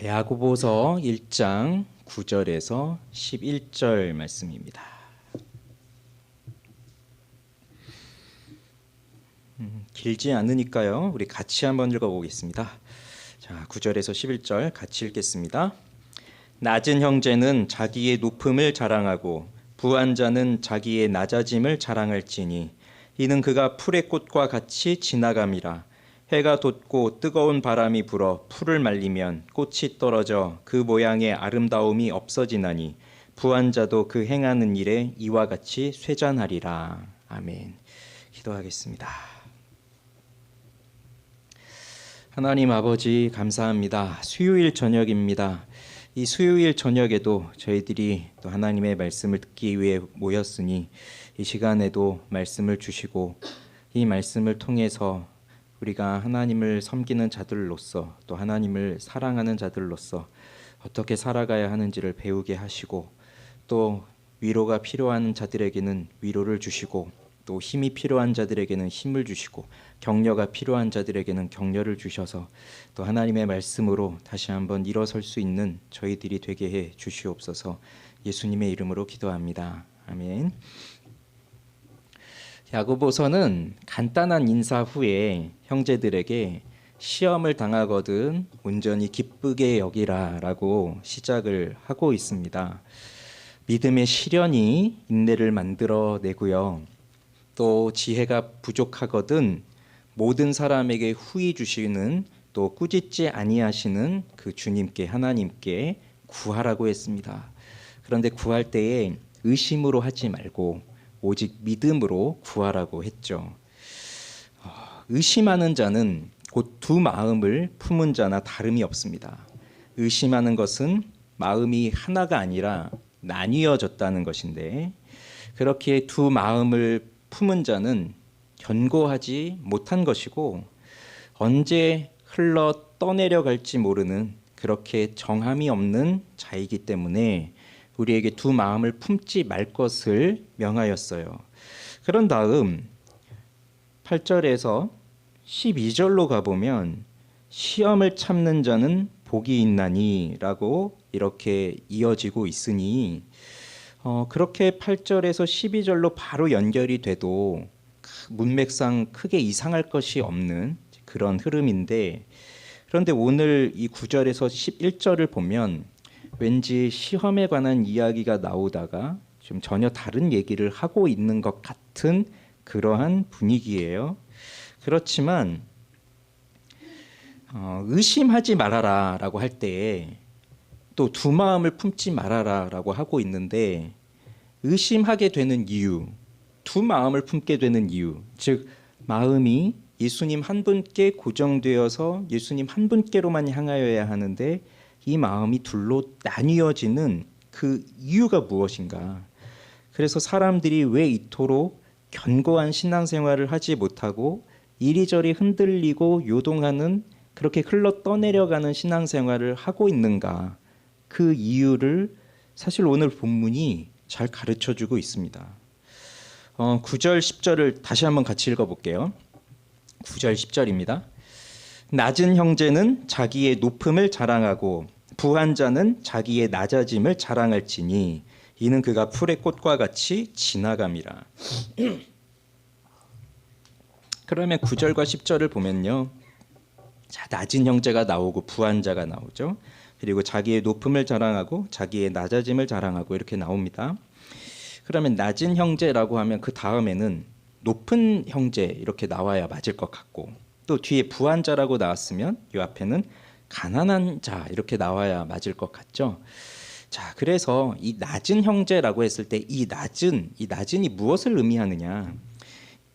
야고보서 1장 9절에서 11절 말씀입니다. 길지 않으니까요. 우리 같이 한번 읽어보겠습니다. 자, 9절에서 11절 같이 읽겠습니다. 낮은 형제는 자기의 높음을 자랑하고 부한 자는 자기의 낮아짐을 자랑할지니 이는 그가 풀의 꽃과 같이 지나감이라. 해가 돋고 뜨거운 바람이 불어 풀을 말리면 꽃이 떨어져 그 모양의 아름다움이 없어지나니 부한 자도 그 행하는 일에 이와 같이 쇠잔하리라. 아멘. 기도하겠습니다. 하나님 아버지 감사합니다. 수요일 저녁입니다. 이 수요일 저녁에도 저희들이 또 하나님의 말씀을 듣기 위해 모였으니 이 시간에도 말씀을 주시고 이 말씀을 통해서 우리가 하나님을 섬기는 자들로서 또 하나님을 사랑하는 자들로서 어떻게 살아가야 하는지를 배우게 하시고 또 위로가 필요한 자들에게는 위로를 주시고 또 힘이 필요한 자들에게는 힘을 주시고 격려가 필요한 자들에게는 격려를 주셔서 또 하나님의 말씀으로 다시 한번 일어설 수 있는 저희들이 되게 해 주시옵소서. 예수님의 이름으로 기도합니다. 아멘. 야고보서는 간단한 인사 후에 형제들에게 시험을 당하거든 온전히 기쁘게 여기라라고 시작을 하고 있습니다. 믿음의 시련이 인내를 만들어내고요. 또 지혜가 부족하거든 모든 사람에게 후히 주시는 또 꾸짖지 아니하시는 그 주님께 하나님께 구하라고 했습니다. 그런데 구할 때에 의심으로 하지 말고 오직 믿음으로 구하라고 했죠. 의심하는 자는 곧 두 마음을 품은 자나 다름이 없습니다. 의심하는 것은 마음이 하나가 아니라 나뉘어졌다는 것인데 그렇게 두 마음을 품은 자는 견고하지 못한 것이고 언제 흘러 떠내려갈지 모르는 그렇게 정함이 없는 자이기 때문에 우리에게 두 마음을 품지 말 것을 명하였어요. 그런 다음 8절에서 12절로 가보면 시험을 참는 자는 복이 있나니 라고 이렇게 이어지고 있으니 그렇게 8절에서 12절로 바로 연결이 돼도 문맥상 크게 이상할 것이 없는 그런 흐름인데 그런데 오늘 이 9절에서 11절을 보면 왠지 시험에 관한 이야기가 나오다가 좀 전혀 다른 얘기를 하고 있는 것 같은 그러한 분위기예요. 그렇지만 의심하지 말아라 라고 할 때 또 두 마음을 품지 말아라 라고 하고 있는데 의심하게 되는 이유, 두 마음을 품게 되는 이유, 즉 마음이 예수님 한 분께 고정되어서 예수님 한 분께로만 향하여야 하는데 이 마음이 둘로 나뉘어지는 그 이유가 무엇인가? 그래서 사람들이 왜 이토록 견고한 신앙생활을 하지 못하고 이리저리 흔들리고 요동하는 그렇게 흘러 떠내려가는 신앙생활을 하고 있는가? 그 이유를 사실 오늘 본문이 잘 가르쳐주고 있습니다. 9절 10절을 다시 한번 같이 읽어볼게요. 9절 10절입니다. 낮은 형제는 자기의 높음을 자랑하고 부한 자는 자기의 낮아짐을 자랑할지니 이는 그가 풀의 꽃과 같이 지나감이라. 그러면 9절과 10절을 보면요. 자, 낮은 형제가 나오고 부한 자가 나오죠. 그리고 자기의 높음을 자랑하고 자기의 낮아짐을 자랑하고 이렇게 나옵니다. 그러면 낮은 형제라고 하면 그 다음에는 높은 형제 이렇게 나와야 맞을 것 같고 또 뒤에 부한 자라고 나왔으면 이 앞에는 가난한 자 이렇게 나와야 맞을 것 같죠. 자, 그래서 이 낮은 형제라고 했을 때 이 낮은이 무엇을 의미하느냐?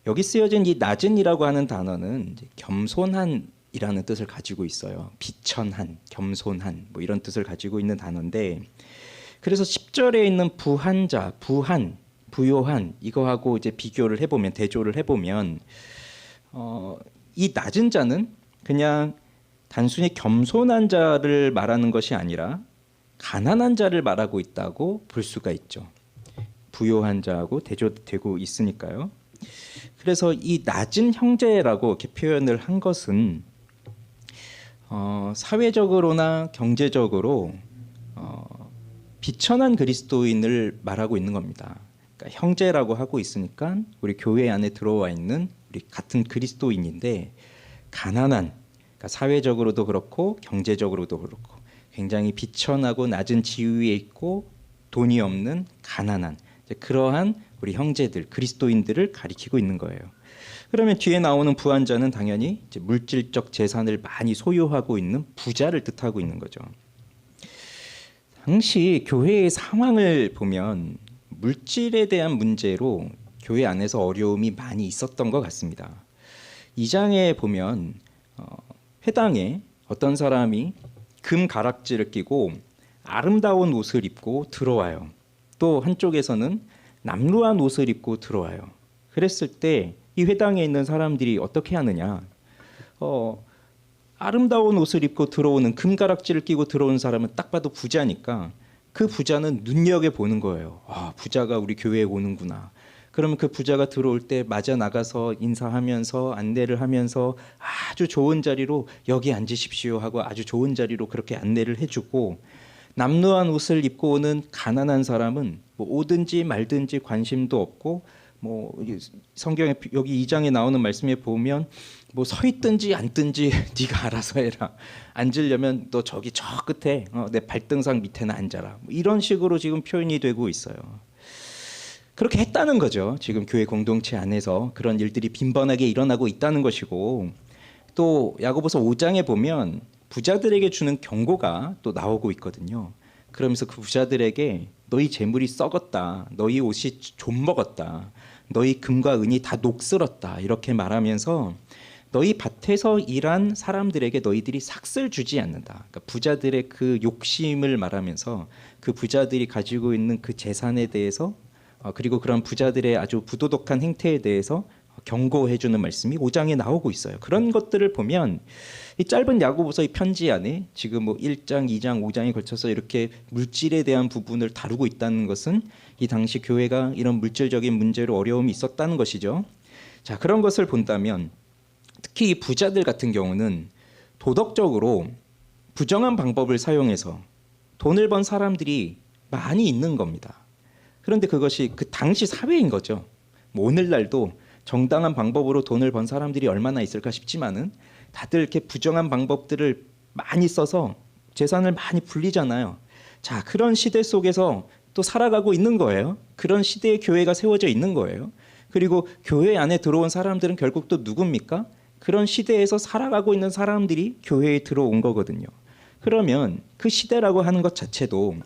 여기 쓰여진 이 낮은이라고 하는 단어는 겸손한이라는 뜻을 가지고 있어요. 비천한, 겸손한 뭐 이런 뜻을 가지고 있는 단어인데 그래서 10절에 있는 부한 자, 부한, 부요한 이거하고 이제 비교를 해보면 대조를 해보면 이 낮은 자는 그냥 단순히 겸손한 자를 말하는 것이 아니라 가난한 자를 말하고 있다고 볼 수가 있죠. 부요한 자하고 대조되고 있으니까요. 그래서 이 낮은 형제라고 이렇게 표현을 한 것은 사회적으로나 경제적으로 비천한 그리스도인을 말하고 있는 겁니다. 그러니까 형제라고 하고 있으니까 우리 교회 안에 들어와 있는 우리 같은 그리스도인인데 가난한, 그러니까 사회적으로도 그렇고 경제적으로도 그렇고 굉장히 비천하고 낮은 지위에 있고 돈이 없는 가난한 그러한 우리 형제들 그리스도인들을 가리키고 있는 거예요. 그러면 뒤에 나오는 부한자는 당연히 이제 물질적 재산을 많이 소유하고 있는 부자를 뜻하고 있는 거죠. 당시 교회의 상황을 보면 물질에 대한 문제로 교회 안에서 어려움이 많이 있었던 것 같습니다. 2장에 보면 회당에 어떤 사람이 금 가락지를 끼고 아름다운 옷을 입고 들어와요. 또 한쪽에서는 남루한 옷을 입고 들어와요. 그랬을 때 이 회당에 있는 사람들이 어떻게 하느냐? 아름다운 옷을 입고 들어오는 금가락지를 끼고 들어오는 사람은 딱 봐도 부자니까 그 부자는 눈여겨보는 거예요. 부자가 우리 교회에 오는구나. 그러면 그 부자가 들어올 때 맞아 나가서 인사하면서 안내를 하면서 아주 좋은 자리로 여기 앉으십시오 하고 아주 좋은 자리로 그렇게 안내를 해주고, 남루한 옷을 입고 오는 가난한 사람은 뭐 오든지 말든지 관심도 없고, 뭐 성경에 여기 2장에 나오는 말씀에 보면 뭐 서 있든지 앉든지 네가 알아서 해라. 앉으려면 너 저기 저 끝에 내 발등상 밑에는 앉아라. 뭐 이런 식으로 지금 표현이 되고 있어요. 그렇게 했다는 거죠. 지금 교회 공동체 안에서 그런 일들이 빈번하게 일어나고 있다는 것이고, 또 야고보서 5장에 보면 부자들에게 주는 경고가 또 나오고 있거든요. 그러면서 그 부자들에게 너희 재물이 썩었다, 너희 옷이 좀 먹었다, 너희 금과 은이 다 녹슬었다 이렇게 말하면서 너희 밭에서 일한 사람들에게 너희들이 삭슬 주지 않는다. 그러니까 부자들의 그 욕심을 말하면서 그 부자들이 가지고 있는 그 재산에 대해서 그리고 그런 부자들의 아주 부도덕한 행태에 대해서 경고해주는 말씀이 5장에 나오고 있어요. 그런 것들을 보면 이 짧은 야고보서의 편지 안에 지금 뭐 1장, 2장, 5장에 걸쳐서 이렇게 물질에 대한 부분을 다루고 있다는 것은 이 당시 교회가 이런 물질적인 문제로 어려움이 있었다는 것이죠. 자, 그런 것을 본다면 특히 이 부자들 같은 경우는 도덕적으로 부정한 방법을 사용해서 돈을 번 사람들이 많이 있는 겁니다. 그런데 그것이 그 당시 사회인 거죠. 뭐 오늘날도 정당한 방법으로 돈을 번 사람들이 얼마나 있을까 싶지만은 다들 이렇게 부정한 방법들을 많이 써서 재산을 많이 불리잖아요. 자, 그런 시대 속에서 또 살아가고 있는 거예요. 그런 시대에 교회가 세워져 있는 거예요. 그리고 교회 안에 들어온 사람들은 결국 또 누굽니까? 그런 시대에서 살아가고 있는 사람들이 교회에 들어온 거거든요. 그러면 그 시대라고 하는 것 자체도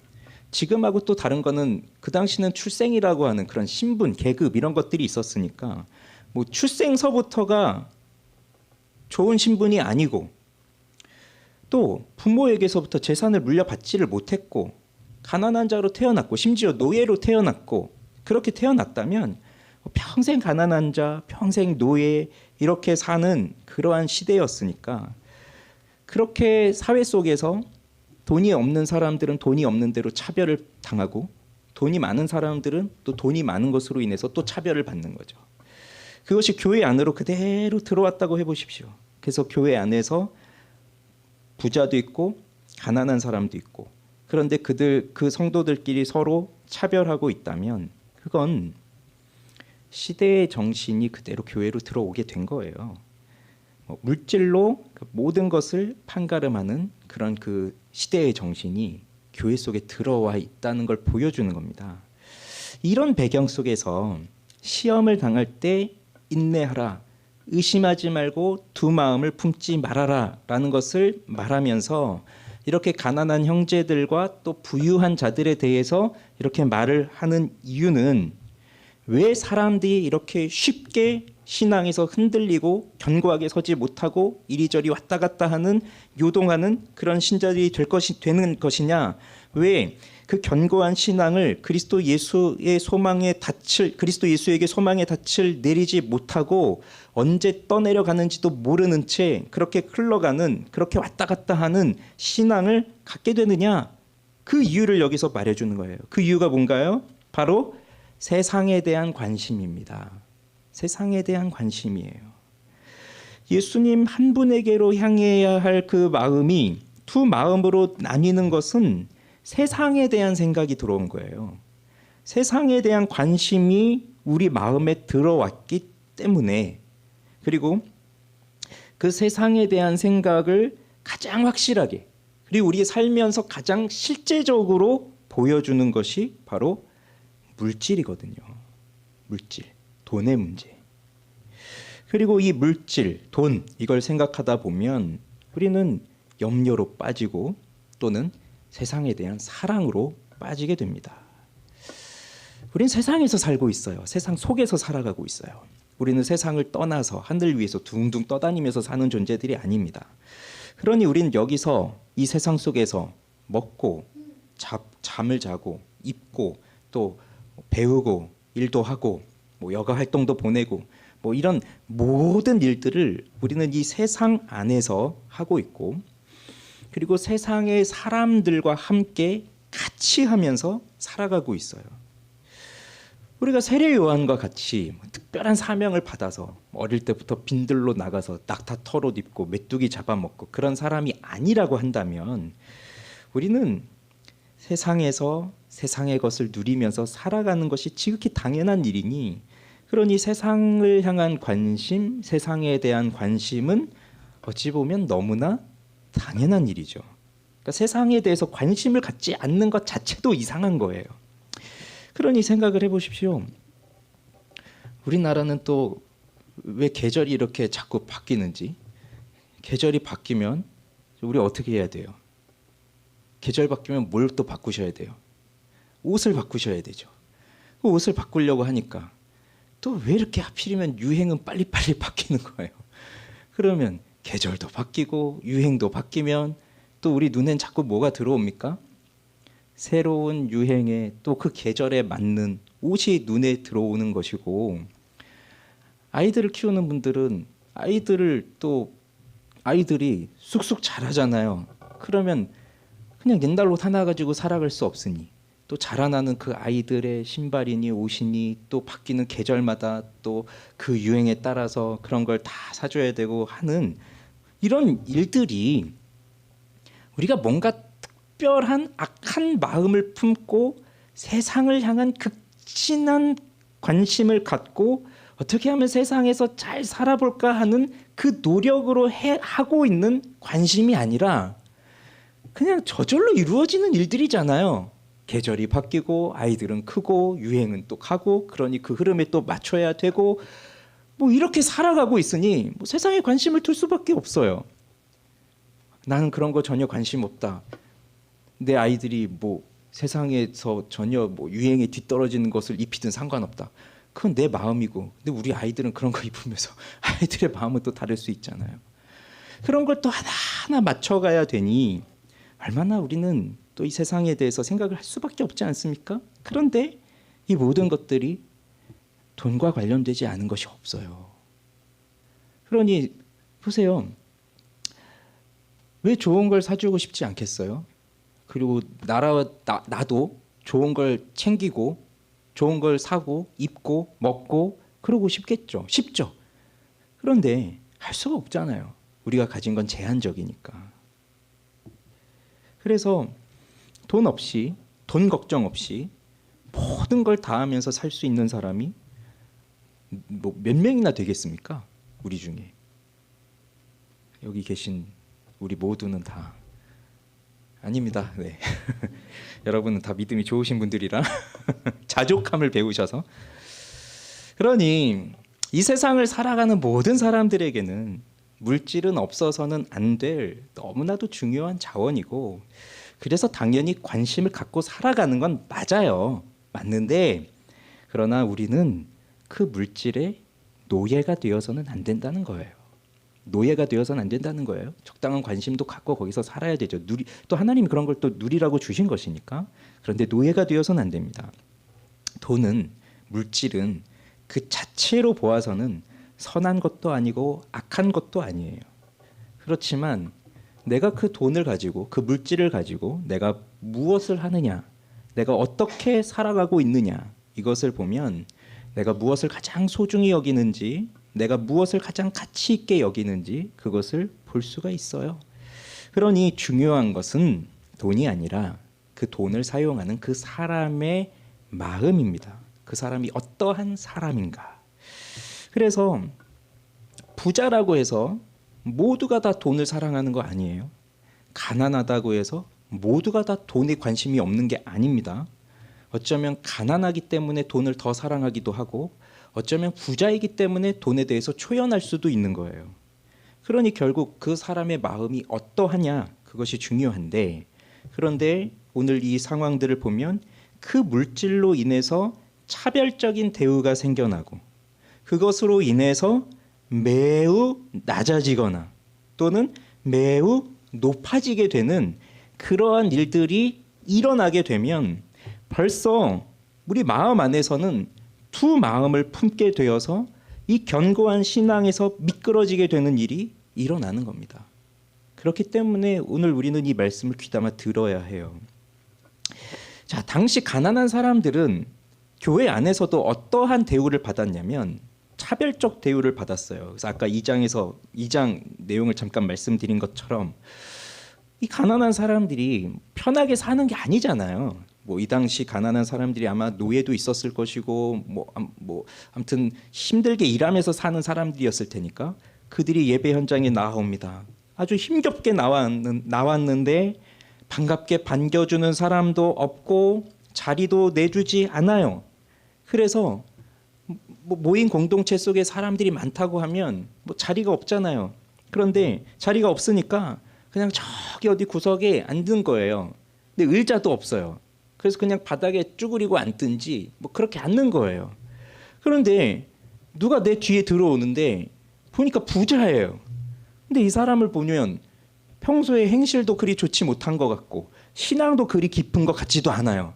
지금하고 또 다른 거는 그 당시는 출생이라고 하는 그런 신분, 계급 이런 것들이 있었으니까 뭐 출생서부터가 좋은 신분이 아니고 또 부모에게서부터 재산을 물려받지를 못했고 가난한 자로 태어났고 심지어 노예로 태어났고 그렇게 태어났다면 평생 가난한 자, 평생 노예 이렇게 사는 그러한 시대였으니까 그렇게 사회 속에서 돈이 없는 사람들은 돈이 없는 대로 차별을 당하고 돈이 많은 사람들은 또 돈이 많은 것으로 인해서 또 차별을 받는 거죠. 그것이 교회 안으로 그대로 들어왔다고 해보십시오. 그래서 교회 안에서 부자도 있고 가난한 사람도 있고 그런데 그 성도들끼리 서로 차별하고 있다면 그건 시대의 정신이 그대로 교회로 들어오게 된 거예요. 물질로 모든 것을 판가름하는 그런 그 시대의 정신이 교회 속에 들어와 있다는 걸 보여주는 겁니다. 이런 배경 속에서 시험을 당할 때 인내하라, 의심하지 말고 두 마음을 품지 말아라 라는 것을 말하면서 이렇게 가난한 형제들과 또 부유한 자들에 대해서 이렇게 말을 하는 이유는 왜 사람들이 이렇게 쉽게 신앙에서 흔들리고 견고하게 서지 못하고 이리저리 왔다 갔다 하는 요동하는 그런 신자들이 되는 것이냐? 왜 그 견고한 신앙을 그리스도 예수에게 소망의 닻을 내리지 못하고 언제 떠내려가는지도 모르는 채 그렇게 흘러가는 그렇게 왔다 갔다 하는 신앙을 갖게 되느냐? 그 이유를 여기서 말해주는 거예요. 그 이유가 뭔가요? 바로 세상에 대한 관심입니다. 세상에 대한 관심이에요. 예수님 한 분에게로 향해야 할 그 마음이 두 마음으로 나뉘는 것은 세상에 대한 생각이 들어온 거예요. 세상에 대한 관심이 우리 마음에 들어왔기 때문에, 그리고 그 세상에 대한 생각을 가장 확실하게, 그리고 우리 살면서 가장 실제적으로 보여주는 것이 바로 물질이거든요. 물질, 돈의 문제. 그리고 이 물질, 돈, 이걸 생각하다 보면 우리는 염려로 빠지고 또는 세상에 대한 사랑으로 빠지게 됩니다. 우린 세상에서 살고 있어요. 세상 속에서 살아가고 있어요. 우리는 세상을 떠나서 하늘 위에서 둥둥 떠다니면서 사는 존재들이 아닙니다. 그러니 우린 여기서 이 세상 속에서 먹고 잠을 자고 입고 또 배우고 일도 하고 뭐 여가 활동도 보내고 뭐 이런 모든 일들을 우리는 이 세상 안에서 하고 있고, 그리고 세상의 사람들과 함께 같이 하면서 살아가고 있어요. 우리가 세례 요한과 같이 특별한 사명을 받아서 어릴 때부터 빈들로 나가서 낙타 털옷 입고 메뚜기 잡아먹고 그런 사람이 아니라고 한다면, 우리는 세상에서 세상의 것을 누리면서 살아가는 것이 지극히 당연한 일이니, 그러니 세상을 향한 관심, 세상에 대한 관심은 어찌 보면 너무나 당연한 일이죠. 그러니까 세상에 대해서 관심을 갖지 않는 것 자체도 이상한 거예요. 그러니 생각을 해보십시오. 우리나라는 또 왜 계절이 이렇게 자꾸 바뀌는지. 계절이 바뀌면 우리 어떻게 해야 돼요? 계절 바뀌면 뭘 또 바꾸셔야 돼요? 옷을 바꾸셔야 되죠. 그 옷을 바꾸려고 하니까 또 왜 이렇게 하필이면 유행은 빨리빨리 바뀌는 거예요? 그러면 계절도 바뀌고 유행도 바뀌면 또 우리 눈엔 자꾸 뭐가 들어옵니까? 새로운 유행에 또 그 계절에 맞는 옷이 눈에 들어오는 것이고, 아이들을 키우는 분들은 아이들이 쑥쑥 자라잖아요. 그러면 그냥 옛날 옷 하나 가지고 살아갈 수 없으니 또 자라나는 그 아이들의 신발이니 옷이니 또 바뀌는 계절마다 또 그 유행에 따라서 그런 걸 다 사줘야 되고 하는 이런 일들이, 우리가 뭔가 특별한 악한 마음을 품고 세상을 향한 극진한 관심을 갖고 어떻게 하면 세상에서 잘 살아볼까 하는 그 노력으로 하고 있는 관심이 아니라 그냥 저절로 이루어지는 일들이잖아요. 계절이 바뀌고 아이들은 크고 유행은 또 가고, 그러니 그 흐름에 또 맞춰야 되고, 뭐 이렇게 살아가고 있으니 뭐 세상에 관심을 둘 수밖에 없어요. 나는 그런 거 전혀 관심 없다. 내 아이들이 뭐 세상에서 전혀 뭐 유행에 뒤떨어지는 것을 입히든 상관없다. 그건 내 마음이고, 근데 우리 아이들은 그런 거 입으면서 아이들의 마음은 또 다를 수 있잖아요. 그런 걸 또 하나하나 맞춰가야 되니 얼마나 우리는 또 이 세상에 대해서 생각을 할 수밖에 없지 않습니까? 그런데 이 모든 것들이 돈과 관련되지 않은 것이 없어요. 그러니 보세요. 왜 좋은 걸 사주고 싶지 않겠어요? 그리고 나도 좋은 걸 챙기고 좋은 걸 사고 입고 먹고 그러고 싶겠죠. 쉽죠. 그런데 할 수가 없잖아요. 우리가 가진 건 제한적이니까. 그래서 돈 없이, 돈 걱정 없이 모든 걸 다 하면서 살 수 있는 사람이 뭐 몇 명이나 되겠습니까? 우리 중에. 여기 계신 우리 모두는 다 아닙니다. 네. 여러분은 다 믿음이 좋으신 분들이라 자족함을 배우셔서. 그러니 이 세상을 살아가는 모든 사람들에게는 물질은 없어서는 안 될 너무나도 중요한 자원이고, 그래서 당연히 관심을 갖고 살아가는 건 맞아요. 맞는데, 그러나 우리는 그 물질의 노예가 되어서는 안 된다는 거예요. 노예가 되어서는 안 된다는 거예요. 적당한 관심도 갖고 거기서 살아야 되죠. 또 하나님이 그런 걸 또 누리라고 주신 것이니까. 그런데 노예가 되어서는 안 됩니다. 돈은, 물질은 그 자체로 보아서는 선한 것도 아니고 악한 것도 아니에요. 그렇지만 내가 그 돈을 가지고, 그 물질을 가지고 내가 무엇을 하느냐, 내가 어떻게 살아가고 있느냐, 이것을 보면 내가 무엇을 가장 소중히 여기는지, 내가 무엇을 가장 가치 있게 여기는지 그것을 볼 수가 있어요. 그러니 중요한 것은 돈이 아니라 그 돈을 사용하는 그 사람의 마음입니다. 그 사람이 어떠한 사람인가. 그래서 부자라고 해서 모두가 다 돈을 사랑하는 거 아니에요. 가난하다고 해서 모두가 다 돈에 관심이 없는 게 아닙니다. 어쩌면 가난하기 때문에 돈을 더 사랑하기도 하고 어쩌면 부자이기 때문에 돈에 대해서 초연할 수도 있는 거예요. 그러니 결국 그 사람의 마음이 어떠하냐 그것이 중요한데, 그런데 오늘 이 상황들을 보면 그 물질로 인해서 차별적인 대우가 생겨나고 그것으로 인해서 매우 낮아지거나 또는 매우 높아지게 되는 그러한 일들이 일어나게 되면 벌써 우리 마음 안에서는 두 마음을 품게 되어서 이 견고한 신앙에서 미끄러지게 되는 일이 일어나는 겁니다. 그렇기 때문에 오늘 우리는 이 말씀을 귀담아 들어야 해요. 자, 당시 가난한 사람들은 교회 안에서도 어떠한 대우를 받았냐면 차별적 대우를 받았어요. 그래서 아까 2장 내용을 잠깐 말씀드린 것처럼 이 가난한 사람들이 편하게 사는 게 아니잖아요. 뭐 이 당시 가난한 사람들이 아마 노예도 있었을 것이고 아무튼 힘들게 일하면서 사는 사람들이었을 테니까 그들이 예배 현장에 나옵니다. 아주 힘겹게 나왔는데 반갑게 반겨주는 사람도 없고 자리도 내주지 않아요. 그래서 모인 공동체 속에 사람들이 많다고 하면 자리가 없잖아요. 그런데 자리가 없으니까 그냥 저기 어디 구석에 앉은 거예요. 근데 의자도 없어요. 그래서 그냥 바닥에 쭈그리고 앉든지 그렇게 앉는 거예요. 그런데 누가 내 뒤에 들어오는데 보니까 부자예요. 근데 이 사람을 보면 평소에 행실도 그리 좋지 못한 것 같고 신앙도 그리 깊은 것 같지도 않아요.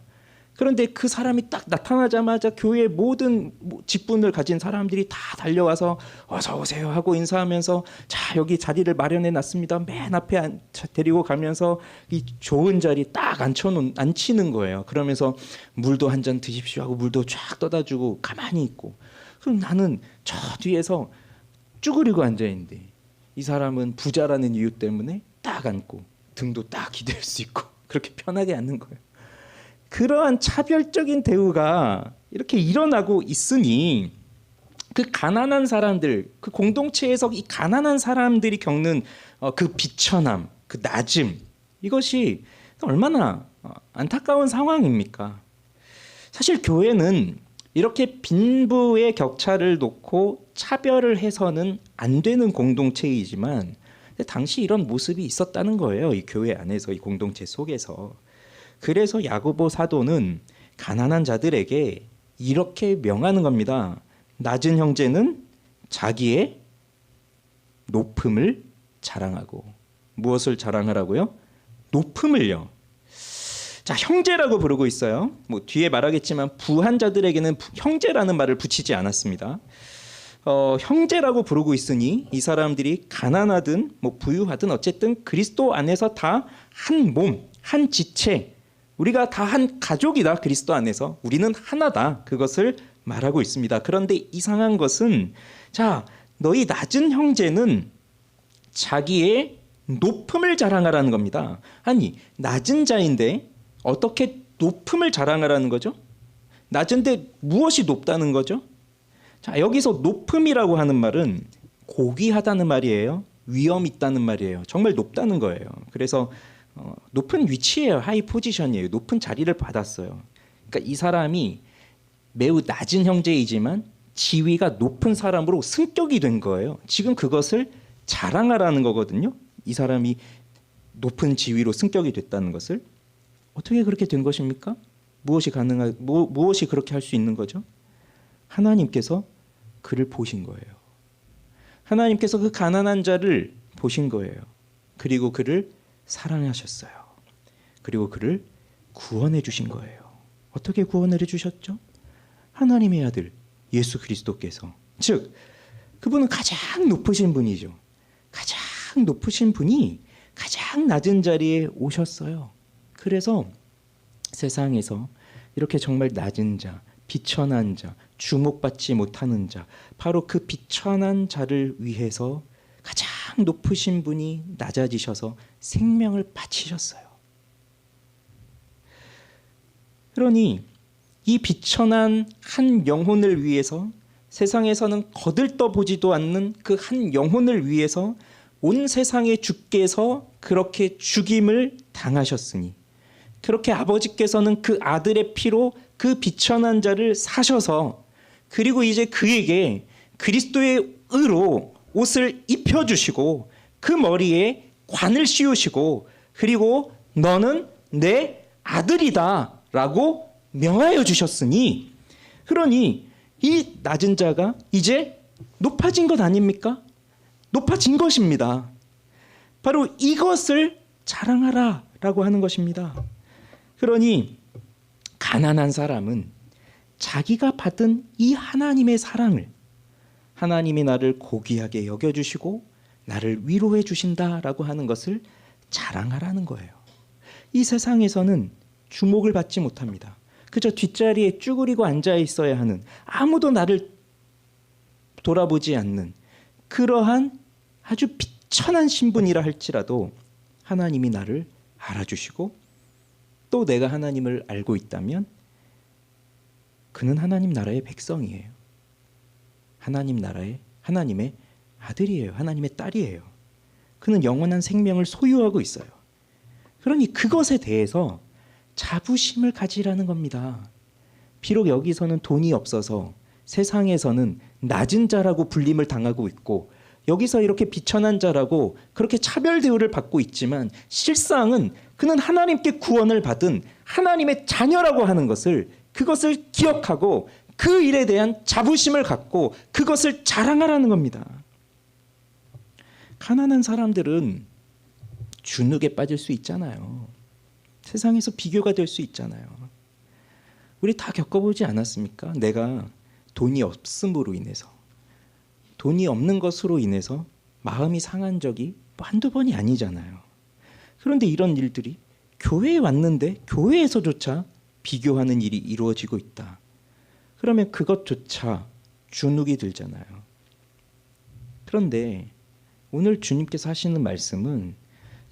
그런데 그 사람이 딱 나타나자마자 교회의 모든 직분을 가진 사람들이 다 달려와서 어서 오세요 하고 인사하면서 자 여기 자리를 마련해 놨습니다. 맨 앞에 데리고 가면서 이 좋은 자리 딱 앉히는 거예요. 그러면서 물도 한 잔 드십시오 하고 물도 쫙 떠다 주고 가만히 있고, 그럼 나는 저 뒤에서 쭈그리고 앉아 있는데 이 사람은 부자라는 이유 때문에 딱 앉고 등도 딱 기댈 수 있고 그렇게 편하게 앉는 거예요. 그러한 차별적인 대우가 이렇게 일어나고 있으니 그 가난한 사람들, 그 공동체에서 이 가난한 사람들이 겪는 그 비천함, 그 낮음, 이것이 얼마나 안타까운 상황입니까? 사실 교회는 이렇게 빈부의 격차를 놓고 차별을 해서는 안 되는 공동체이지만 당시 이런 모습이 있었다는 거예요. 이 교회 안에서, 이 공동체 속에서. 그래서 야고보 사도는 가난한 자들에게 이렇게 명하는 겁니다. 낮은 형제는 자기의 높음을 자랑하고. 무엇을 자랑하라고요? 높음을요. 자, 형제라고 부르고 있어요. 뒤에 말하겠지만 부한 자들에게는 형제라는 말을 붙이지 않았습니다. 형제라고 부르고 있으니 이 사람들이 가난하든 부유하든 어쨌든 그리스도 안에서 다 한 몸, 한 지체, 우리가 다 한 가족이다. 그리스도 안에서 우리는 하나다. 그것을 말하고 있습니다. 그런데 이상한 것은 자, 너희 낮은 형제는 자기의 높음을 자랑하라는 겁니다. 아니, 낮은 자인데 어떻게 높음을 자랑하라는 거죠? 낮은데 무엇이 높다는 거죠? 자, 여기서 높음이라고 하는 말은 고귀하다는 말이에요. 위엄 있다는 말이에요. 정말 높다는 거예요. 그래서 높은 위치예요. 하이 포지션이에요. 높은 자리를 받았어요. 그러니까 이 사람이 매우 낮은 형제이지만 지위가 높은 사람으로 승격이 된 거예요. 지금 그것을 자랑하라는 거거든요. 이 사람이 높은 지위로 승격이 됐다는 것을. 어떻게 그렇게 된 것입니까? 무엇이 그렇게 할 수 있는 거죠? 하나님께서 그를 보신 거예요. 하나님께서 그 가난한 자를 보신 거예요. 그리고 그를 사랑하셨어요. 그리고 그를 구원해 주신 거예요. 어떻게 구원을 해주셨죠? 하나님의 아들 예수 그리스도께서, 즉 그분은 가장 높으신 분이죠. 가장 높으신 분이 가장 낮은 자리에 오셨어요. 그래서 세상에서 이렇게 정말 낮은 자, 비천한 자, 주목받지 못하는 자, 바로 그 비천한 자를 위해서 가장 높으신 분이 낮아지셔서 생명을 바치셨어요. 그러니 이 비천한 한 영혼을 위해서, 세상에서는 거들떠보지도 않는 그 한 영혼을 위해서 온 세상의 주께서 그렇게 죽임을 당하셨으니, 그렇게 아버지께서는 그 아들의 피로 그 비천한 자를 사셔서, 그리고 이제 그에게 그리스도의 의로 옷을 입혀주시고 그 머리에 관을 씌우시고, 그리고 너는 내 아들이다 라고 명하여 주셨으니, 그러니 이 낮은 자가 이제 높아진 것 아닙니까? 높아진 것입니다. 바로 이것을 자랑하라 라고 하는 것입니다. 그러니 가난한 사람은 자기가 받은 이 하나님의 사랑을, 하나님이 나를 고귀하게 여겨주시고 나를 위로해 주신다라고 하는 것을 자랑하라는 거예요. 이 세상에서는 주목을 받지 못합니다. 그저 뒷자리에 쭈그리고 앉아 있어야 하는, 아무도 나를 돌아보지 않는 그러한 아주 비천한 신분이라 할지라도 하나님이 나를 알아주시고, 또 내가 하나님을 알고 있다면 그는 하나님 나라의 백성이에요. 하나님 나라의, 하나님의 아들이에요. 하나님의 딸이에요. 그는 영원한 생명을 소유하고 있어요. 그러니 그것에 대해서 자부심을 가지라는 겁니다. 비록 여기서는 돈이 없어서 세상에서는 낮은 자라고 불림을 당하고 있고, 여기서 이렇게 비천한 자라고 그렇게 차별 대우를 받고 있지만, 실상은 그는 하나님께 구원을 받은 하나님의 자녀라고 하는 것을, 그것을 기억하고 그 일에 대한 자부심을 갖고 그것을 자랑하라는 겁니다. 가난한 사람들은 주눅에 빠질 수 있잖아요. 세상에서 비교가 될 수 있잖아요. 우리 다 겪어보지 않았습니까? 내가 돈이 없음으로 인해서, 돈이 없는 것으로 인해서 마음이 상한 적이 한두 번이 아니잖아요. 그런데 이런 일들이 교회에 왔는데 교회에서조차 비교하는 일이 이루어지고 있다. 그러면 그것조차 주눅이 들잖아요. 그런데 오늘 주님께서 하시는 말씀은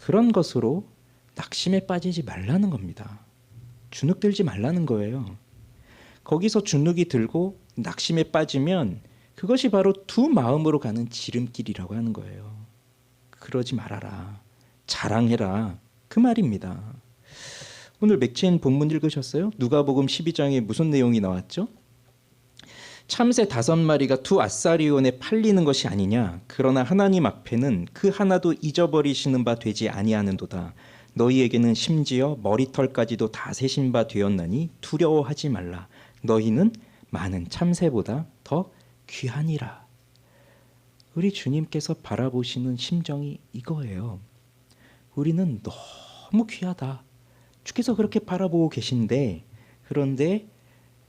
그런 것으로 낙심에 빠지지 말라는 겁니다. 주눅 들지 말라는 거예요. 거기서 주눅이 들고 낙심에 빠지면 그것이 바로 두 마음으로 가는 지름길이라고 하는 거예요. 그러지 말아라. 자랑해라. 그 말입니다. 오늘 맥체인 본문 읽으셨어요? 누가복음 12장에 무슨 내용이 나왔죠? 참새 5마리가 두 아사리온에 팔리는 것이 아니냐. 그러나 하나님 앞에는 그 하나도 잊어버리시는 바 되지 아니하는도다. 너희에게는 심지어 머리털까지도 다 세신 바 되었나니 두려워하지 말라. 너희는 많은 참새보다 더 귀하니라. 우리 주님께서 바라보시는 심정이 이거예요. 우리는 너무 귀하다. 주께서 그렇게 바라보고 계신데, 그런데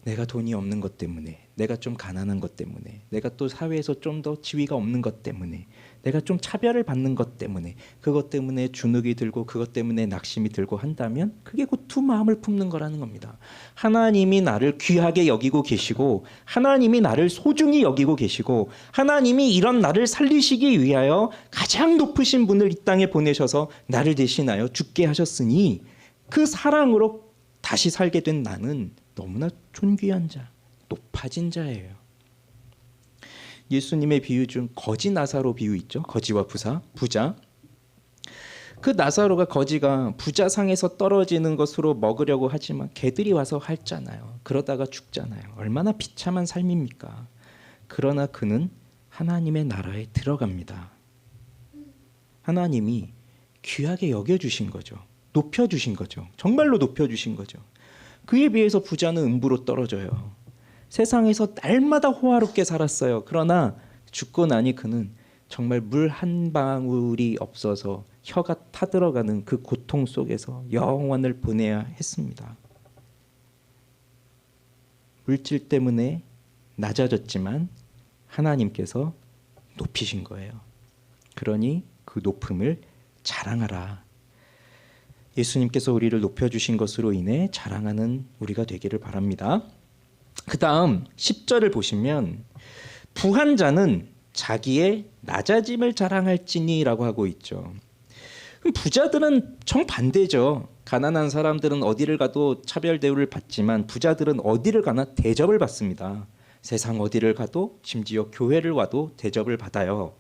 내가 돈이 없는 것 때문에, 내가 좀 가난한 것 때문에, 내가 또 사회에서 좀 더 지위가 없는 것 때문에, 내가 좀 차별을 받는 것 때문에, 그것 때문에 주눅이 들고 그것 때문에 낙심이 들고 한다면 그게 곧 두 마음을 품는 거라는 겁니다. 하나님이 나를 귀하게 여기고 계시고, 하나님이 나를 소중히 여기고 계시고, 하나님이 이런 나를 살리시기 위하여 가장 높으신 분을 이 땅에 보내셔서 나를 대신하여 죽게 하셨으니, 그 사랑으로 다시 살게 된 나는 너무나 존귀한 자, 높아진 자예요. 예수님의 비유 중 거지 나사로 비유 있죠. 거지와 부자. 그 나사로가, 거지가 부자 상에서 떨어지는 것으로 먹으려고 하지만 개들이 와서 핥잖아요. 그러다가 죽잖아요. 얼마나 비참한 삶입니까? 그러나 그는 하나님의 나라에 들어갑니다. 하나님이 귀하게 여겨주신 거죠. 높여주신 거죠. 정말로 높여주신 거죠. 그에 비해서 부자는 음부로 떨어져요. 세상에서 날마다 호화롭게 살았어요. 그러나 죽고 나니 그는 정말 물 한 방울이 없어서 혀가 타들어가는 그 고통 속에서 영원을 보내야 했습니다. 물질 때문에 낮아졌지만 하나님께서 높이신 거예요. 그러니 그 높음을 자랑하라. 예수님께서 우리를 높여주신 것으로 인해 자랑하는 우리가 되기를 바랍니다. 그 다음 10절을 보시면 부한 자는 자기의 낮아짐을 자랑할지니라고 하고 있죠. 그럼 부자들은 정반대죠. 가난한 사람들은 어디를 가도 차별 대우를 받지만 부자들은 어디를 가나 대접을 받습니다. 세상 어디를 가도 심지어 교회를 와도 대접을 받아요.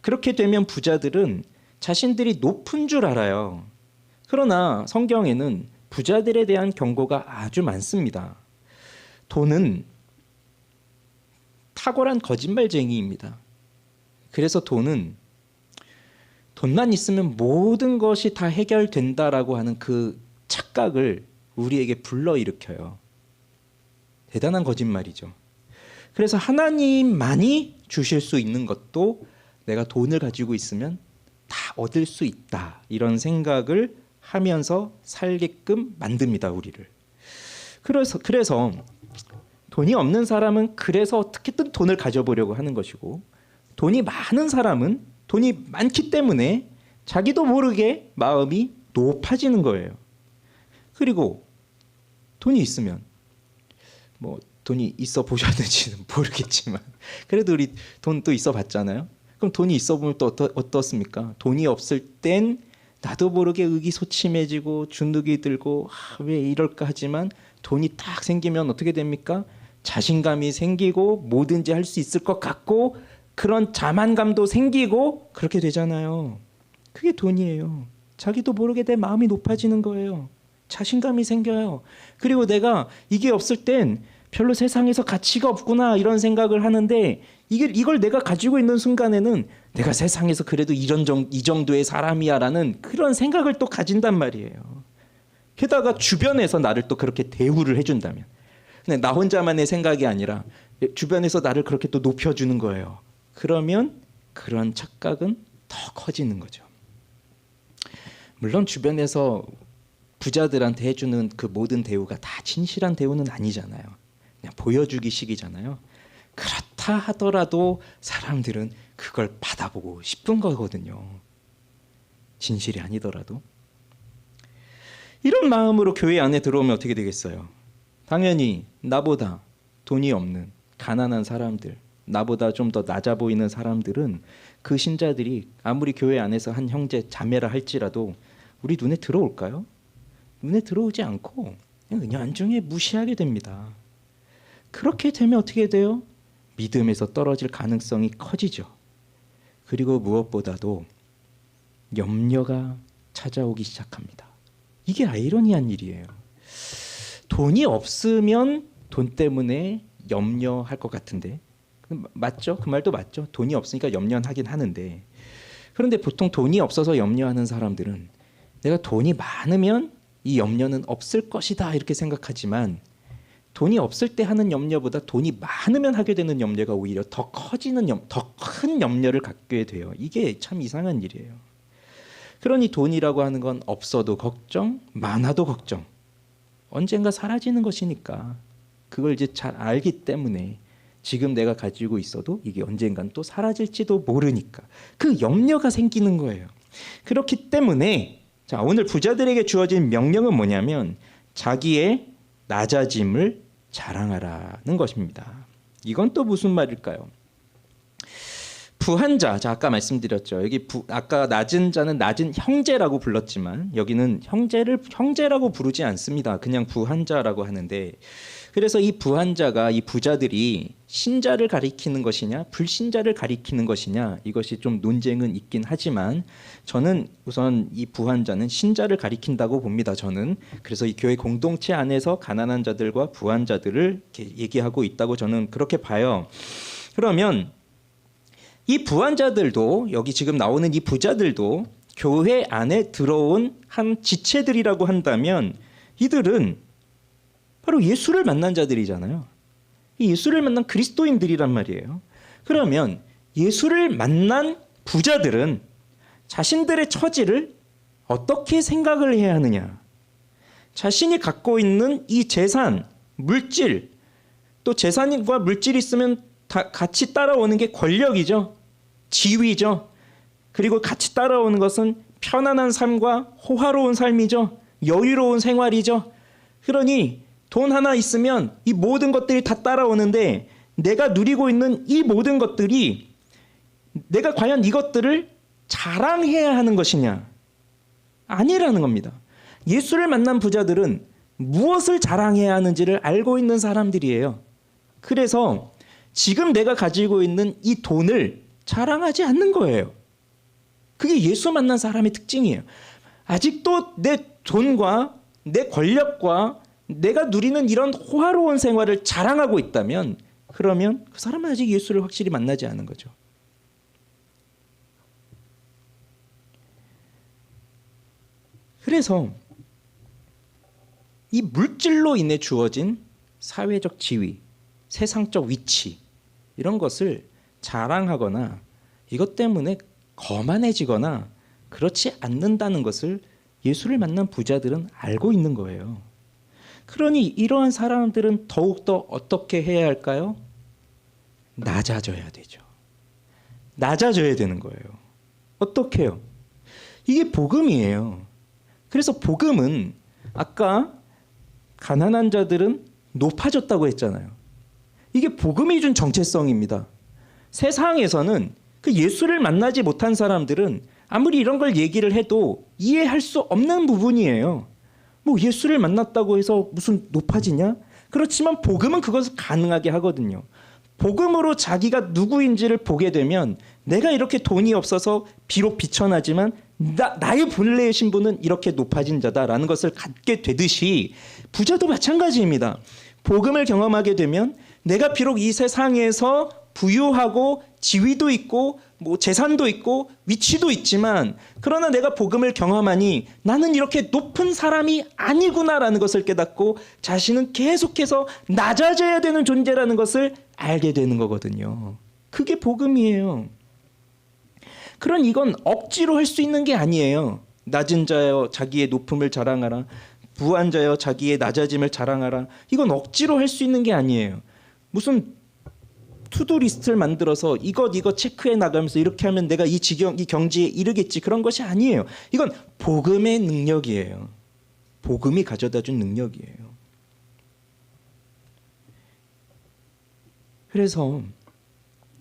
그렇게 되면 부자들은 자신들이 높은 줄 알아요. 그러나 성경에는 부자들에 대한 경고가 아주 많습니다. 돈은 탁월한 거짓말쟁이입니다. 그래서 돈만 있으면 모든 것이 다 해결된다라고 하는 그 착각을 우리에게 불러일으켜요. 대단한 거짓말이죠. 그래서 하나님만이 주실 수 있는 것도 내가 돈을 가지고 있으면 다 얻을 수 있다. 이런 생각을 하면서 살게끔 만듭니다, 우리를. 그래서 돈이 없는 사람은 그래서 어떻게든 돈을 가져보려고 하는 것이고, 돈이 많은 사람은 돈이 많기 때문에 자기도 모르게 마음이 높아지는 거예요. 그리고 돈이 있으면 돈이 있어 보셨는지는 모르겠지만 그래도 우리 돈 또 있어 봤잖아요. 그럼 돈이 있어 보면 또 어떻습니까? 돈이 없을 땐 나도 모르게 의기소침해지고 주눅이 들고 왜 이럴까 하지만 돈이 딱 생기면 어떻게 됩니까? 자신감이 생기고 뭐든지 할 수 있을 것 같고 그런 자만감도 생기고 그렇게 되잖아요. 그게 돈이에요. 자기도 모르게 내 마음이 높아지는 거예요. 자신감이 생겨요. 그리고 내가 이게 없을 땐 별로 세상에서 가치가 없구나 이런 생각을 하는데 이걸 내가 가지고 있는 순간에는 내가 세상에서 그래도 이 정도의 사람이야라는 그런 생각을 또 가진단 말이에요. 게다가 주변에서 나를 또 그렇게 대우를 해준다면, 근데 나 혼자만의 생각이 아니라 주변에서 나를 그렇게 또 높여주는 거예요. 그러면 그런 착각은 더 커지는 거죠. 물론 주변에서 부자들한테 해주는 그 모든 대우가 다 진실한 대우는 아니잖아요. 그냥 보여주기식이잖아요. 그렇다 하더라도 사람들은 그걸 받아보고 싶은 거거든요. 진실이 아니더라도. 이런 마음으로 교회 안에 들어오면 어떻게 되겠어요? 당연히 나보다 돈이 없는 가난한 사람들, 나보다 좀 더 낮아 보이는 사람들은 그 신자들이 아무리 교회 안에서 한 형제 자매라 할지라도 우리 눈에 들어올까요? 눈에 들어오지 않고 그냥 은연중에 무시하게 됩니다. 그렇게 되면 어떻게 돼요? 믿음에서 떨어질 가능성이 커지죠. 그리고 무엇보다도 염려가 찾아오기 시작합니다. 이게 아이러니한 일이에요. 돈이 없으면 돈 때문에 염려할 것 같은데, 맞죠? 그 말도 맞죠. 돈이 없으니까 염려하긴 하는데, 그런데 보통 돈이 없어서 염려하는 사람들은 내가 돈이 많으면 이 염려는 없을 것이다 이렇게 생각하지만, 돈이 없을 때 하는 염려보다 돈이 많으면 하게 되는 염려가 오히려 더 큰 염려를 갖게 돼요. 이게 참 이상한 일이에요. 그러니 돈이라고 하는 건 없어도 걱정, 많아도 걱정. 언젠가 사라지는 것이니까 그걸 이제 잘 알기 때문에 지금 내가 가지고 있어도 이게 언젠간 또 사라질지도 모르니까 그 염려가 생기는 거예요. 그렇기 때문에 자, 오늘 부자들에게 주어진 명령은 뭐냐면 자기의 낮아짐을 자랑하라는 것입니다. 이건 또 무슨 말일까요? 부한 자, 아까 말씀드렸죠. 여기 아까 낮은 자는 낮은 형제라고 불렀지만 여기는 형제라고 부르지 않습니다. 그냥 부한 자라고 하는데, 그래서 이 부한 자가, 이 부자들이 신자를 가리키는 것이냐 불신자를 가리키는 것이냐, 이것이 좀 논쟁은 있긴 하지만 저는 우선 이 부한 자는 신자를 가리킨다고 봅니다. 저는 그래서 이 교회 공동체 안에서 가난한 자들과 부한 자들을 이렇게 얘기하고 있다고 저는 그렇게 봐요. 그러면 이 부한 자들도, 여기 지금 나오는 이 부자들도 교회 안에 들어온 한 지체들이라고 한다면 이들은 바로 예수를 만난 자들이잖아요. 이 예수를 만난 그리스도인들이란 말이에요. 그러면 예수를 만난 부자들은 자신들의 처지를 어떻게 생각을 해야 하느냐? 자신이 갖고 있는 이 재산, 물질, 또 재산과 물질이 있으면 다 같이 따라오는 게 권력이죠. 지위죠. 그리고 같이 따라오는 것은 편안한 삶과 호화로운 삶이죠. 여유로운 생활이죠. 그러니 돈 하나 있으면 이 모든 것들이 다 따라오는데 내가 누리고 있는 이 모든 것들이 내가 과연 이것들을 자랑해야 하는 것이냐? 아니라는 겁니다. 예수를 만난 부자들은 무엇을 자랑해야 하는지를 알고 있는 사람들이에요. 그래서 지금 내가 가지고 있는 이 돈을 자랑하지 않는 거예요. 그게 예수 만난 사람의 특징이에요. 아직도 내 돈과 내 권력과 내가 누리는 이런 호화로운 생활을 자랑하고 있다면 그러면 그 사람은 아직 예수를 확실히 만나지 않은 거죠. 그래서 이 물질로 인해 주어진 사회적 지위, 세상적 위치 이런 것을 자랑하거나 이것 때문에 거만해지거나 그렇지 않는다는 것을 예수를 만난 부자들은 알고 있는 거예요. 그러니 이러한 사람들은 더욱더 어떻게 해야 할까요? 낮아져야 되죠. 낮아져야 되는 거예요. 어떻게 해요? 이게 복음이에요. 그래서 복음은 아까 가난한 자들은 높아졌다고 했잖아요. 이게 복음이 준 정체성입니다. 세상에서는 그 예수를 만나지 못한 사람들은 아무리 이런 걸 얘기를 해도 이해할 수 없는 부분이에요. 뭐 예수를 만났다고 해서 무슨 높아지냐? 그렇지만 복음은 그것을 가능하게 하거든요. 복음으로 자기가 누구인지를 보게 되면 내가 이렇게 돈이 없어서 비록 비천하지만 나의 본래의 신분은 이렇게 높아진 자다라는 것을 갖게 되듯이 부자도 마찬가지입니다. 복음을 경험하게 되면 내가 비록 이 세상에서 부유하고 지위도 있고 뭐 재산도 있고 위치도 있지만 그러나 내가 복음을 경험하니 나는 이렇게 높은 사람이 아니구나라는 것을 깨닫고 자신은 계속해서 낮아져야 되는 존재라는 것을 알게 되는 거거든요. 그게 복음이에요. 그런 이건 억지로 할 수 있는 게 아니에요. 낮은 자여 자기의 높음을 자랑하라. 부한 자여 자기의 낮아짐을 자랑하라. 이건 억지로 할 수 있는 게 아니에요. 무슨 투두 리스트를 만들어서 이것 체크해 나가면서 이렇게 하면 내가 이 경지에 이르겠지 그런 것이 아니에요. 이건 복음의 능력이에요. 복음이 가져다 준 능력이에요. 그래서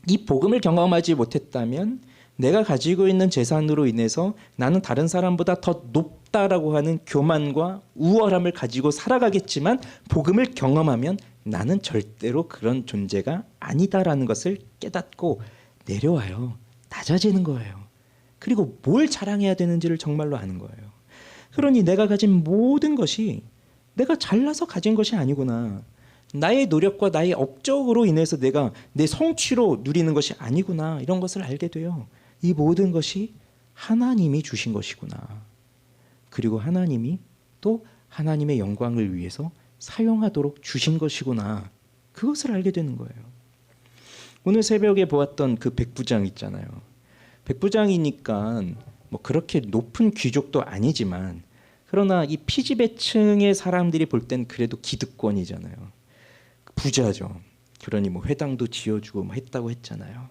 이 복음을 경험하지 못했다면 내가 가지고 있는 재산으로 인해서 나는 다른 사람보다 더 높다라고 하는 교만과 우월함을 가지고 살아가겠지만 복음을 경험하면 나는 절대로 그런 존재가 아니다라는 것을 깨닫고 내려와요. 낮아지는 거예요. 그리고 뭘 자랑해야 되는지를 정말로 아는 거예요. 그러니 내가 가진 모든 것이 내가 잘나서 가진 것이 아니구나. 나의 노력과 나의 업적으로 인해서 내가 내 성취로 누리는 것이 아니구나. 이런 것을 알게 돼요. 이 모든 것이 하나님이 주신 것이구나. 그리고 하나님이 또 하나님의 영광을 위해서 사용하도록 주신 것이구나. 그것을 알게 되는 거예요. 오늘 새벽에 보았던 그 백부장 있잖아요. 백부장이니까 뭐 그렇게 높은 귀족도 아니지만 그러나 이 피지배층의 사람들이 볼 땐 그래도 기득권이잖아요. 부자죠. 그러니 뭐 회당도 지어주고 뭐 했다고 했잖아요.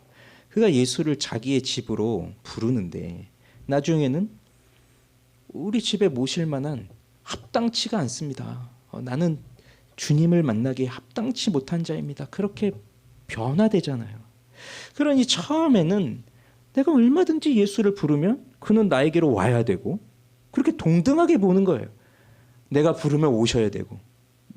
그가 예수를 자기의 집으로 부르는데 나중에는 우리 집에 모실 만한 합당치가 않습니다. 나는 주님을 만나기에 합당치 못한 자입니다. 그렇게 변화되잖아요. 그러니 처음에는 내가 얼마든지 예수를 부르면 그는 나에게로 와야 되고 그렇게 동등하게 보는 거예요. 내가 부르면 오셔야 되고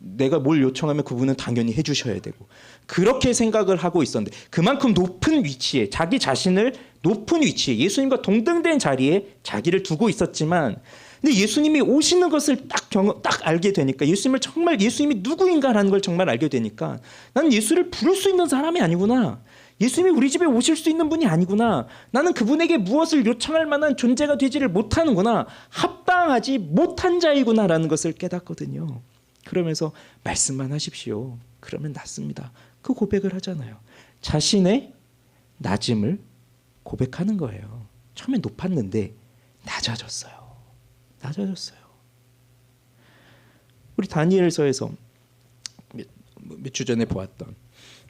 내가 뭘 요청하면 그분은 당연히 해주셔야 되고 그렇게 생각을 하고 있었는데 그만큼 높은 위치에 자기 자신을 높은 위치에 예수님과 동등된 자리에 자기를 두고 있었지만 근데 예수님이 오시는 것을 딱 알게 되니까 예수님을 정말 예수님이 누구인가라는 걸 정말 알게 되니까 나는 예수를 부를 수 있는 사람이 아니구나. 예수님이 우리 집에 오실 수 있는 분이 아니구나. 나는 그분에게 무엇을 요청할 만한 존재가 되지를 못하는구나. 합당하지 못한 자이구나라는 것을 깨닫거든요. 그러면서 말씀만 하십시오. 그러면 낫습니다. 그 고백을 하잖아요. 자신의 낮음을 고백하는 거예요. 처음에 높았는데 낮아졌어요. 우리 다니엘서에서 몇 주 전에 보았던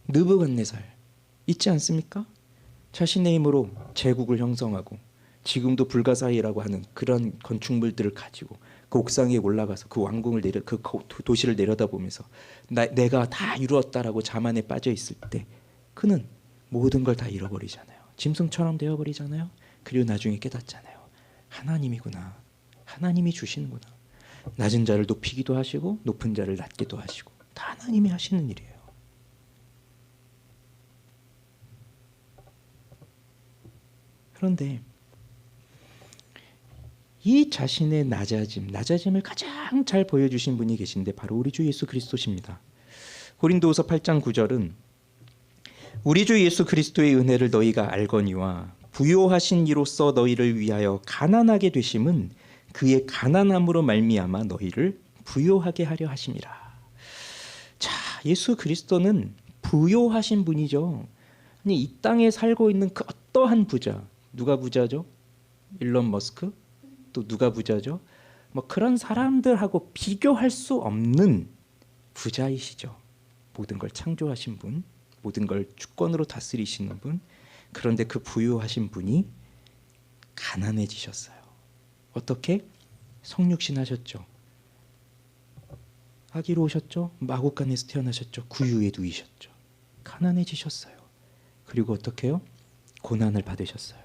느부갓네살 있지 않습니까? 자신의 힘으로 제국을 형성하고 지금도 불가사의라고 하는 그런 건축물들을 가지고 그 옥상에 올라가서 그 왕궁을 그 도시를 내려다보면서 내가 다 이루었다라고 자만에 빠져 있을 때 그는 모든 걸 다 잃어버리잖아요. 짐승처럼 되어버리잖아요. 그리고 나중에 깨닫잖아요. 하나님이구나. 하나님이 주시는구나. 낮은 자를 높이기도 하시고 높은 자를 낮기도 하시고 다 하나님이 하시는 일이에요. 그런데 이 자신의 낮아짐을 가장 잘 보여주신 분이 계신데 바로 우리 주 예수 그리스도십니다. 고린도후서 8장 9절은 우리 주 예수 그리스도의 은혜를 너희가 알거니와 부요하신 이로써 너희를 위하여 가난하게 되심은 그의 가난함으로 말미암아 너희를 부요하게 하려 하심이라. 자, 예수 그리스도는 부요하신 분이죠. 아니, 이 땅에 살고 있는 그 어떠한 부자, 누가 부자죠? 일론 머스크? 또 누가 부자죠? 뭐 그런 사람들하고 비교할 수 없는 부자이시죠. 모든 걸 창조하신 분, 모든 걸 주권으로 다스리시는 분. 그런데 그 부유하신 분이 가난해지셨어요. 어떻게? 성육신 하셨죠. 아기로 오셨죠. 마구간에서 태어나셨죠. 구유에 누이셨죠. 가난해지셨어요. 그리고 어떻게 해요? 고난을 받으셨어요.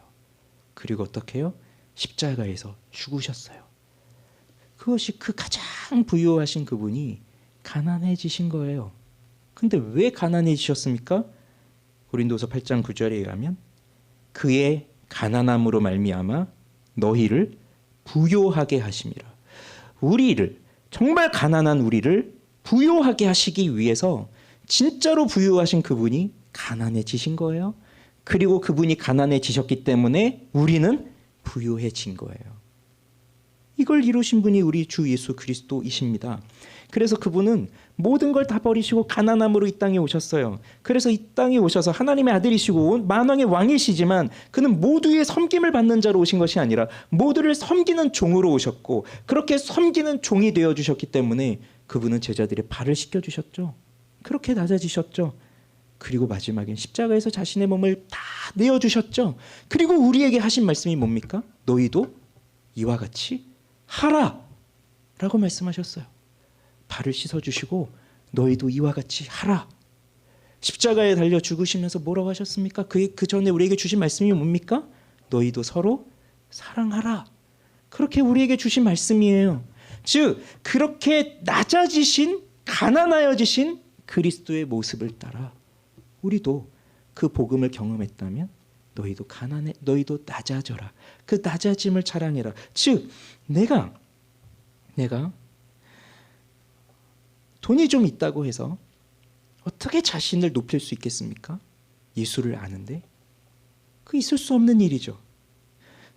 그리고 어떻게 해요? 십자가에서 죽으셨어요. 그것이 그 가장 부유하신 그분이 가난해지신 거예요. 근데 왜 가난해지셨습니까? 고린도서 8장 9절에 의하면 그의 가난함으로 말미암아 너희를 부요하게 하심이라. 우리를, 정말 가난한 우리를 부요하게 하시기 위해서 진짜로 부유하신 그분이 가난해지신 거예요. 그리고 그분이 가난해지셨기 때문에 우리는 부유해진 거예요. 이걸 이루신 분이 우리 주 예수 그리스도이십니다. 그래서 그분은 모든 걸 다 버리시고 가난함으로 이 땅에 오셨어요. 그래서 이 땅에 오셔서 하나님의 아들이시고 만왕의 왕이시지만 그는 모두의 섬김을 받는 자로 오신 것이 아니라 모두를 섬기는 종으로 오셨고, 그렇게 섬기는 종이 되어주셨기 때문에 그분은 제자들의 발을 씻겨주셨죠. 그렇게 낮아지셨죠. 그리고 마지막엔 십자가에서 자신의 몸을 다 내어주셨죠. 그리고 우리에게 하신 말씀이 뭡니까? 너희도 이와 같이 하라 라고 말씀하셨어요. 발을 씻어주시고 너희도 이와 같이 하라. 십자가에 달려 죽으시면서 뭐라고 하셨습니까? 그 전에 우리에게 주신 말씀이 뭡니까? 너희도 서로 사랑하라. 그렇게 우리에게 주신 말씀이에요. 즉 그렇게 낮아지신, 가난하여지신 그리스도의 모습을 따라 우리도 그 복음을 경험했다면 너희도 가난해, 너희도 낮아져라. 그 낮아짐을 자랑해라. 즉 내가 돈이 좀 있다고 해서 어떻게 자신을 높일 수 있겠습니까? 예수를 아는데 그 있을 수 없는 일이죠.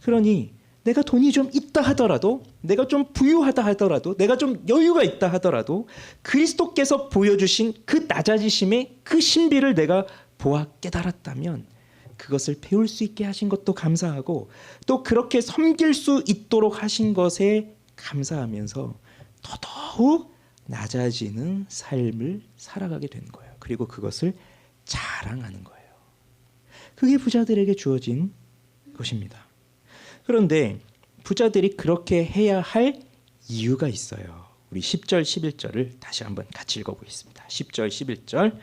그러니 내가 돈이 좀 있다 하더라도, 내가 좀 부유하다 하더라도, 내가 좀 여유가 있다 하더라도 그리스도께서 보여주신 그 낮아지심의 그 신비를 내가 보아 깨달았다면 그것을 배울 수 있게 하신 것도 감사하고, 또 그렇게 섬길 수 있도록 하신 것에 감사하면서 더더욱 낮아지는 삶을 살아가게 된 거예요. 그리고 그것을 자랑하는 거예요. 그게 부자들에게 주어진 것입니다. 그런데 부자들이 그렇게 해야 할 이유가 있어요. 우리 10절 11절을 다시 한번 같이 읽어보겠습니다. 10절 11절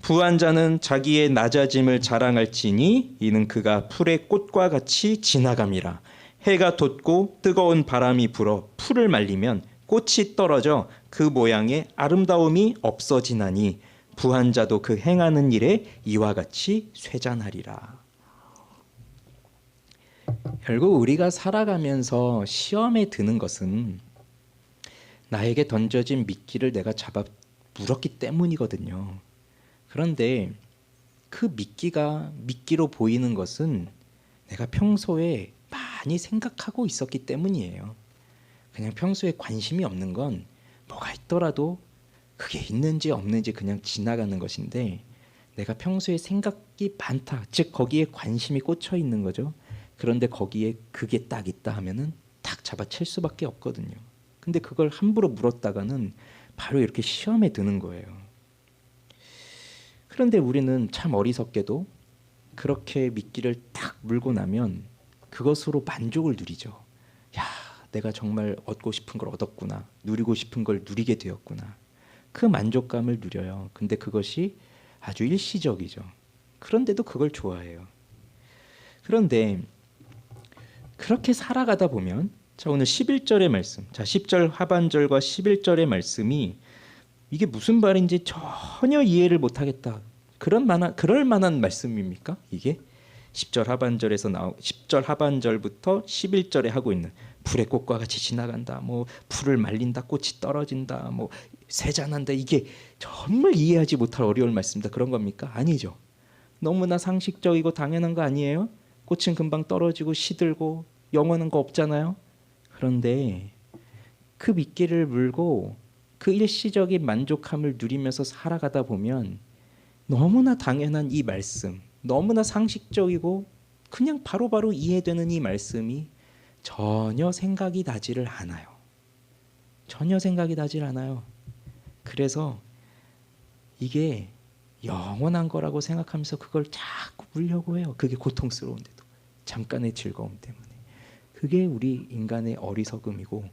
부한 자는 자기의 낮아짐을 자랑할지니 이는 그가 풀의 꽃과 같이 지나감이라. 해가 돋고 뜨거운 바람이 불어 풀을 말리면 꽃이 떨어져 그 모양의 아름다움이 없어지나니 부한 자도 그 행하는 일에 이와 같이 쇠잔하리라. 결국 우리가 살아가면서 시험에 드는 것은 나에게 던져진 미끼를 내가 잡아 물었기 때문이거든요. 그런데 그 미끼가 미끼로 보이는 것은 내가 평소에 많이 생각하고 있었기 때문이에요. 그냥 평소에 관심이 없는 건 뭐가 있더라도 그게 있는지 없는지 그냥 지나가는 것인데, 내가 평소에 생각이 많다, 즉 거기에 관심이 꽂혀 있는 거죠. 그런데 거기에 그게 딱 있다 하면은 딱 잡아챌 수밖에 없거든요. 근데 그걸 함부로 물었다가는 바로 이렇게 시험에 드는 거예요. 그런데 우리는 참 어리석게도 그렇게 미끼를 딱 물고 나면 그것으로 만족을 누리죠. 야, 내가 정말 얻고 싶은 걸 얻었구나. 누리고 싶은 걸 누리게 되었구나. 그 만족감을 누려요. 근데 그것이 아주 일시적이죠. 그런데도 그걸 좋아해요. 그런데 그렇게 살아가다 보면 자, 오늘 11절의 말씀. 자, 10절 하반절과 11절의 말씀이 이게 무슨 말인지 전혀 이해를 못 하겠다. 그럴 만한 말씀입니까? 이게 10절 하반절부터 11절에 하고 있는 불의 꽃과 같이 지나간다. 뭐 풀을 말린다. 꽃이 떨어진다. 뭐 세잔한다. 이게 정말 이해하지 못할 어려운 말씀이다. 그런 겁니까? 아니죠. 너무나 상식적이고 당연한 거 아니에요? 꽃은 금방 떨어지고 시들고 영원한 거 없잖아요. 그런데 그 미끼를 물고 그 일시적인 만족함을 누리면서 살아가다 보면 너무나 당연한 이 말씀, 너무나 상식적이고 그냥 바로바로 이해되는 이 말씀이 전혀 생각이 나지를 않아요. 전혀 생각이 나질 않아요. 그래서 이게 영원한 거라고 생각하면서 그걸 자꾸 물려고 해요. 그게 고통스러운데도 잠깐의 즐거움 때문에. 그게 우리 인간의 어리석음이고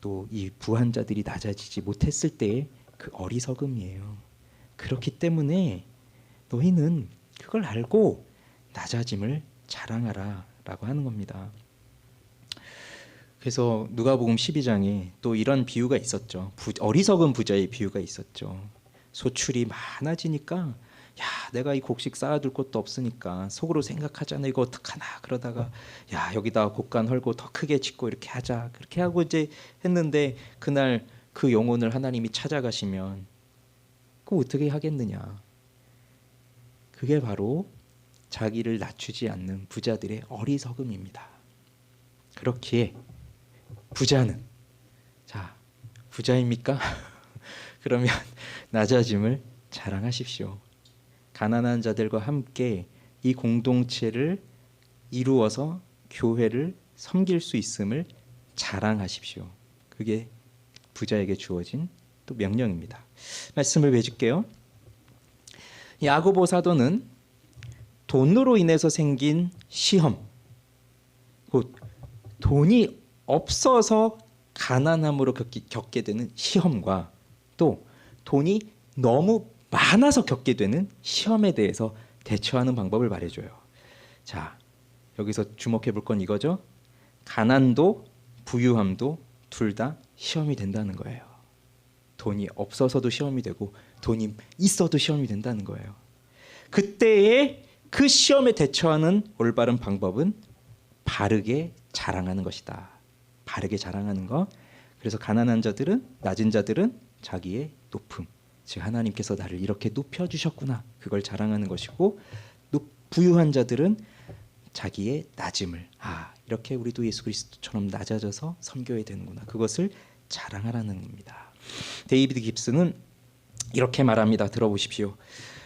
또 이 부한자들이 낮아지지 못했을 때의 그 어리석음이에요. 그렇기 때문에 너희는 그걸 알고 낮아짐을 자랑하라 라고 하는 겁니다. 그래서 누가복음 12장에 또 이런 비유가 있었죠. 어리석은 부자의 비유가 있었죠. 소출이 많아지니까 야, 내가 이 곡식 쌓아둘 곳도 없으니까 속으로 생각하잖아. 이거 어떡하나. 그러다가 야, 여기다 곡간 헐고 더 크게 짓고 이렇게 하자. 그렇게 하고 이제 했는데 그날 그 영혼을 하나님이 찾아가시면 그거 어떻게 하겠느냐. 그게 바로 자기를 낮추지 않는 부자들의 어리석음입니다. 그렇기에 부자는 자, 부자입니까? 그러면 낮아짐을 자랑하십시오. 가난한 자들과 함께 이 공동체를 이루어서 교회를 섬길 수 있음을 자랑하십시오. 그게 부자에게 주어진 또 명령입니다. 말씀을 맺을게요. 야고보 사도는 돈으로 인해서 생긴 시험, 곧 돈이 없어서 가난함으로 겪게 되는 시험과 또 돈이 너무 많아서 겪게 되는 시험에 대해서 대처하는 방법을 말해줘요. 자, 여기서 주목해 볼 건 이거죠. 가난도 부유함도 둘 다 시험이 된다는 거예요. 돈이 없어서도 시험이 되고 돈이 있어도 시험이 된다는 거예요. 그때의 그 시험에 대처하는 올바른 방법은 바르게 자랑하는 것이다. 바르게 자랑하는 것. 그래서 가난한 자들은, 낮은 자들은 자기의 높음, 즉 하나님께서 나를 이렇게 높여주셨구나, 그걸 자랑하는 것이고, 부유한 자들은 자기의 낮음을, 이렇게 우리도 예수 그리스도처럼 낮아져서 섬겨야 되는구나, 그것을 자랑하라는 겁니다. 데이비드 깁스는 이렇게 말합니다. 들어보십시오.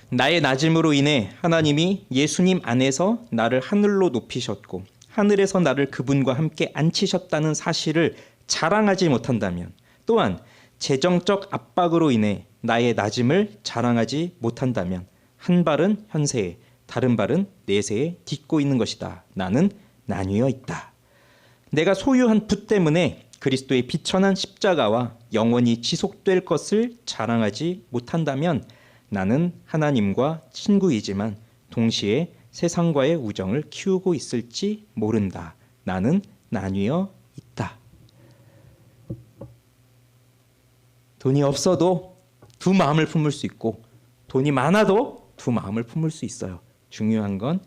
나의 낮음으로 인해 하나님이 예수님 안에서 나를 하늘로 높이셨고 하늘에서 나를 그분과 함께 앉히셨다는 사실을 자랑하지 못한다면, 또한 재정적 압박으로 인해 나의 낮음을 자랑하지 못한다면 한 발은 현세에 다른 발은 내세에 딛고 있는 것이다. 나는 나뉘어 있다. 내가 소유한 부 때문에 그리스도의 비천한 십자가와 영원히 지속될 것을 자랑하지 못한다면 나는 하나님과 친구이지만 동시에 세상과의 우정을 키우고 있을지 모른다. 나는 나뉘어 있다. 돈이 없어도 두 마음을 품을 수 있고 돈이 많아도 두 마음을 품을 수 있어요. 중요한 건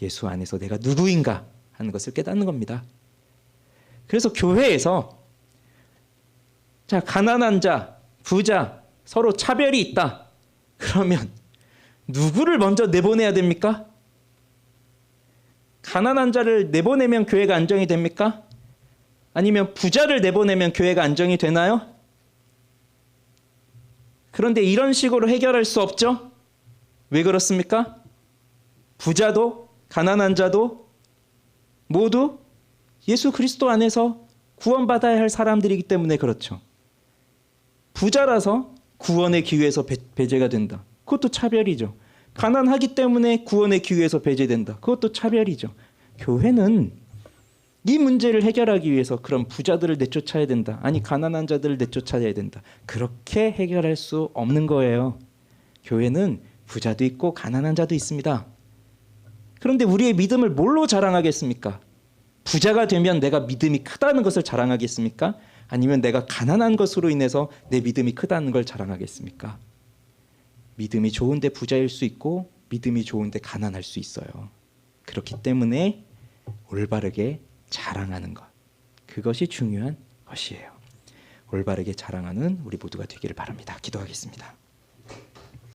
예수 안에서 내가 누구인가 하는 것을 깨닫는 겁니다. 그래서 교회에서 자, 가난한 자, 부자 서로 차별이 있다. 그러면 누구를 먼저 내보내야 됩니까? 가난한 자를 내보내면 교회가 안정이 됩니까? 아니면 부자를 내보내면 교회가 안정이 되나요? 그런데 이런 식으로 해결할 수 없죠? 왜 그렇습니까? 부자도 가난한 자도 모두 예수 그리스도 안에서 구원받아야 할 사람들이기 때문에 그렇죠. 부자라서 구원의 기회에서 배제가 된다. 그것도 차별이죠. 가난하기 때문에 구원의 기회에서 배제된다. 그것도 차별이죠. 교회는 이 문제를 해결하기 위해서 그럼 부자들을 내쫓아야 된다. 아니 가난한 자들을 내쫓아야 된다. 그렇게 해결할 수 없는 거예요. 교회는 부자도 있고 가난한 자도 있습니다. 그런데 우리의 믿음을 뭘로 자랑하겠습니까? 부자가 되면 내가 믿음이 크다는 것을 자랑하겠습니까? 아니면 내가 가난한 것으로 인해서 내 믿음이 크다는 걸 자랑하겠습니까? 믿음이 좋은데 부자일 수 있고 믿음이 좋은데 가난할 수 있어요. 그렇기 때문에 올바르게 자랑하는 것, 그것이 중요한 것이에요. 올바르게 자랑하는 우리 모두가 되기를 바랍니다. 기도하겠습니다.